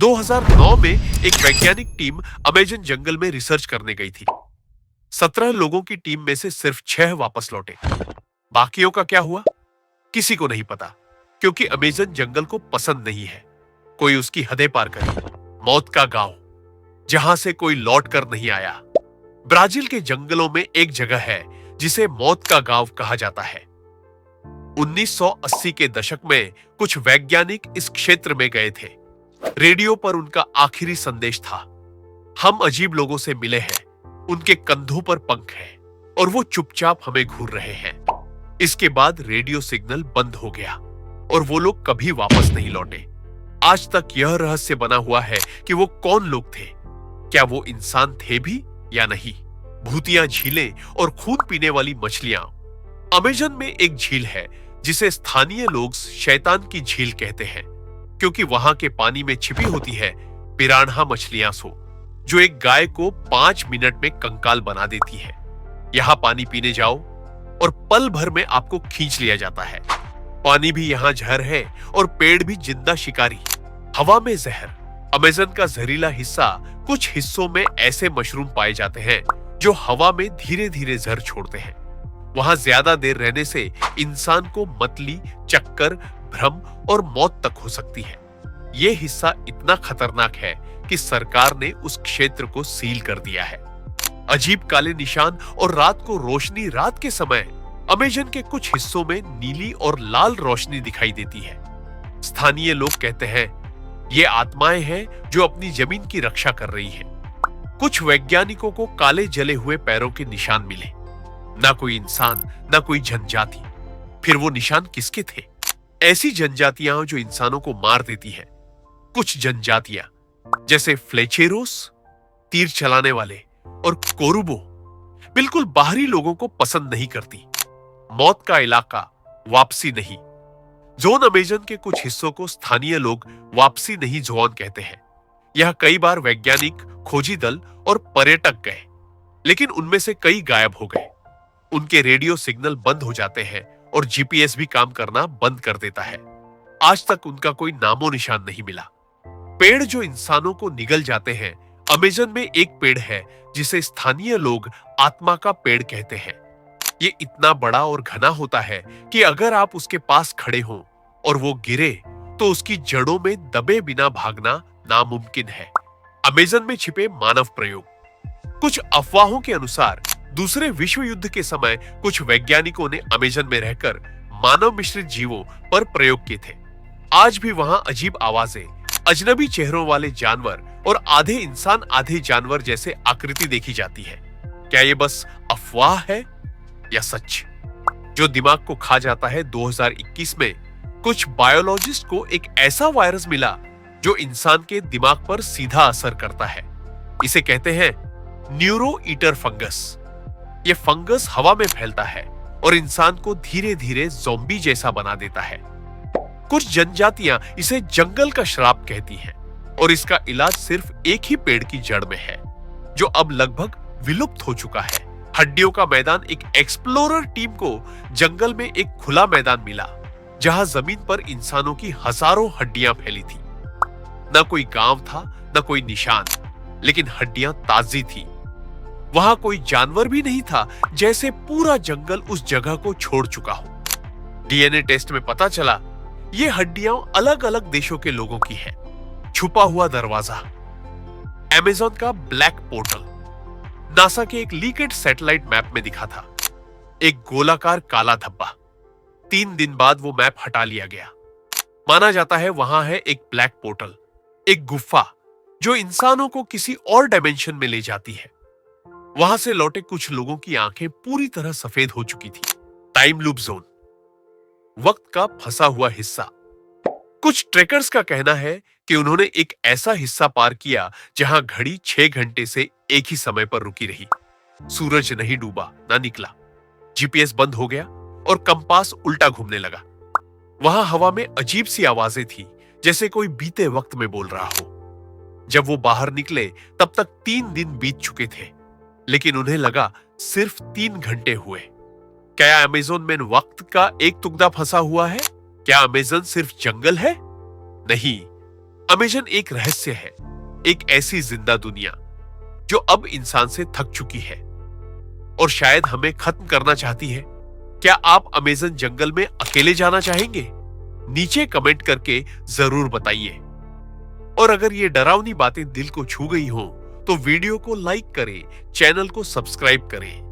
2009 में एक वैज्ञानिक टीम अमेजन जंगल में रिसर्च करने गई थी। 17 लोगों की टीम में से सिर्फ 6 वापस लौटे। बाकियों का क्या हुआ, किसी को नहीं पता, क्योंकि अमेजन जंगल को पसंद नहीं है। कोई उसकी हदें पार करे। मौत का गांव, जहां से कोई लौट कर नहीं आया। ब्राजील के जंगलों में एक जगह है जिसे मौत का गांव कहा जाता है। 1980 के दशक में कुछ वैज्ञानिक इस क्षेत्र में गए थे। रेडियो पर उनका आखिरी संदेश था, हम अजीब लोगों से मिले हैं, उनके कंधों पर पंख हैं और वो चुपचाप हमें घूर रहे हैं। इसके बाद रेडियो सिग्नल बंद हो गया और वो लोग कभी वापस नहीं लौटे। आज तक यह रहस्य बना हुआ है कि वो कौन लोग थे। क्या वो इंसान थे भी या नहीं? भूतिया झीलें और खून पीने वाली मछलियां। अमेजन में एक झील है जिसे स्थानीय लोग शैतान की झील कहते हैं, क्योंकि वहां के पानी में छिपी होती है पिरान्हा मछलियां जो एक गाय को 5 मिनट में कंकाल बना देती है। यहां पानी पीने जाओ और पल भर में आपको खींच लिया जाता है। पानी भी यहां जहर है और पेड़ भी जिंदा शिकारी। हवा में जहर। अमेजन का जहरीला हिस्सा, कुछ हिस्सों में ऐसे मशरूम पाए जाते हैं जो हवा में धीरे धीरे जहर छोड़ते हैं। वहां ज्यादा देर रहने से इंसान को मतली, चक्कर, भ्रम और मौत तक हो सकती है। यह हिस्सा इतना खतरनाक है कि सरकार ने उस क्षेत्र को सील कर दिया है। अजीब काले निशान और रात को रोशनी। रात के समय अमेजन के कुछ हिस्सों में नीली और लाल रोशनी दिखाई देती है। स्थानीय लोग कहते हैं ये आत्माएं हैं जो अपनी जमीन की रक्षा कर रही हैं। कुछ वैज्ञानिकों को काले जले हुए पैरों के निशान मिले। ना कोई इंसान, ना कोई जनजाति। फिर वो निशान किसके थे? ऐसी जनजातियां जो इंसानों को मार देती हैं। कुछ जनजातियां जैसे फ्लेचेरोस, तीर चलाने वाले, और कोरुबो बिल्कुल बाहरी लोगों को पसंद नहीं करती। मौत का इलाका, वापसी नहीं जोन। अमेजन के कुछ हिस्सों को स्थानीय लोग वापसी नहीं जोन कहते हैं। यह कई बार वैज्ञानिक, खोजी दल और पर्यटक गए, लेकिन उनमें से कई गायब हो गए। उनके रेडियो सिग्नल बंद हो जाते हैं और जीपीएस भी काम करना बंद कर देता है। आज तक उनका कोई नामो निशान नहीं मिला। पेड़ जो इंसानों को निगल जाते हैं। अमेजन में एक पेड़ है जिसे स्थानीय लोग आत्मा का पेड़ कहते हैं। ये इतना बड़ा और घना होता है कि अगर आप उसके पास खड़े हों और वो गिरे तो उसकी जड़ों में दबे बिना भागना नामुमकिन है। अमेजन में छिपे मानव प्रयोग। कुछ अफवाहों के अनुसार दूसरे विश्व युद्ध के समय कुछ वैज्ञानिकों ने अमेजन में रहकर मानव मिश्रित जीवों पर प्रयोग किए थे। आज भी वहां अजीब आवाजें, अजनबी चेहरों वाले जानवर और आधे इंसान आधे जानवर जैसे आकृति देखी जाती है। क्या ये बस अफवाह है या सच? जो दिमाग को खा जाता है। 2021 में कुछ बायोलॉजिस्ट को एक ऐसा वायरस मिला जो इंसान के दिमाग पर सीधा असर करता है। इसे कहते हैं न्यूरो ईटर फंगस। यह फंगस हवा में फैलता है और इंसान को धीरे धीरे ज़ॉम्बी जैसा बना देता है। कुछ जनजातियां इसे जंगल का श्राप कहती हैं और इसका इलाज सिर्फ एक ही पेड़ की जड़ में है, जो अब लगभग विलुप्त हो चुका है। हड्डियों का मैदान। एक एक्सप्लोरर टीम को जंगल में एक खुला मैदान मिला जहां जमीन पर इंसानों की हजारों हड्डियां फैली थी। न कोई गांव था, न कोई निशान, लेकिन हड्डियां ताजी थी। वहां कोई जानवर भी नहीं था, जैसे पूरा जंगल उस जगह को छोड़ चुका हो। डीएनए टेस्ट में पता चला ये हड्डियां अलग अलग देशों के लोगों की है। छुपा हुआ दरवाजा। अमेज़न का ब्लैक पोर्टल नासा के एक लीकेड सैटेलाइट मैप में दिखा था। एक गोलाकार काला धब्बा। 3 दिन बाद वो मैप हटा लिया गया। माना जाता है वहां है एक ब्लैक पोर्टल, एक गुफा जो इंसानों को किसी और डायमेंशन में ले जाती है। वहां से लौटे कुछ लोगों की आंखें पूरी तरह सफेद हो चुकी थी। टाइम लूप जोन, वक्त का फंसा हुआ हिस्सा। कुछ ट्रेकर्स का कहना है कि उन्होंने एक ऐसा हिस्सा पार किया जहां घड़ी 6 घंटे से एक ही समय पर रुकी रही। सूरज नहीं डूबा, ना निकला। जीपीएस बंद हो गया और कंपास उल्टा घूमने लगा। वहां हवा में अजीब सी आवाजें थी, जैसे कोई बीते वक्त में बोल रहा हो। जब वो बाहर निकले तब तक 3 दिन बीत चुके थे, लेकिन उन्हें लगा सिर्फ 3 घंटे हुए। क्या अमेज़न में वक्त का एक टुकड़ा फंसा हुआ है? क्या अमेज़न सिर्फ जंगल है? नहीं, अमेजन एक रहस्य है, एक ऐसी जिंदा दुनिया जो अब इंसान से थक चुकी है और शायद हमें खत्म करना चाहती है। क्या आप अमेजन जंगल में अकेले जाना चाहेंगे? नीचे कमेंट करके जरूर बताइए। और अगर ये डरावनी बातें दिल को छू गई हो तो वीडियो को लाइक करें, चैनल को सब्सक्राइब करें।